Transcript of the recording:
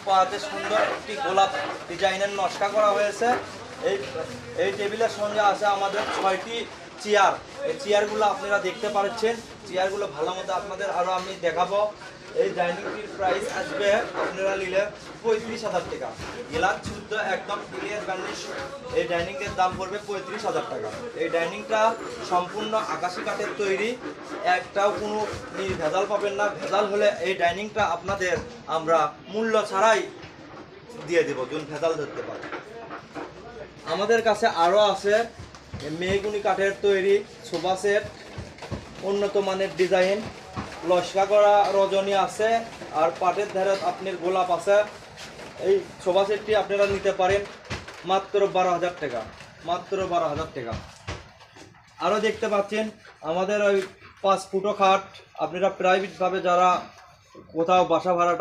পাওয়াতে সুন্দর একটি গোলাপ ডিজাইনের নকশা করা হয়েছে। এই টেবিলের সঙ্গে আছে আমাদের 6টি চেয়ার। এই চেয়ারগুলো আপনারা দেখতে পাচ্ছেন, চেয়ারগুলো ভালো মতো আপনাদের আরও আমি দেখাবো। এই ডাইনিংটির প্রাইস আসবে আপনারা নিলে 35,000 টাকা। গ্লাস শুদ্ধ একদম ক্লিয়ার গার্নিশ এই ডাইনিংয়ের দাম পড়বে 35,000 টাকা। এই ডাইনিংটা সম্পূর্ণ আকাশি কাঠের তৈরি, একটাও কোনো ভেজাল পাবেন না। ভেজাল হলে এই ডাইনিংটা আপনাদের আমরা মূল্য ছাড়াই দিয়ে দেবো, যদি ভেজাল ধরতে পারে। আমাদের কাছে আরও আছে মেহগুনি কাঠের তৈরি সোফা সেট, উন্নত মানের ডিজাইন, লস্কা করা রজনী আছে, আর পাটের ধারে আপনার গোলাপ আছে। এই সোফা সেটটি আপনারা নিতে পারেন মাত্র 12,000 টাকা, মাত্র 12,000 টাকা। আরও দেখতে পাচ্ছেন আমাদের ওই 5 ফুটো খাট, আপনারা প্রাইভেটভাবে যারা কোথাও বাসা ভাড়া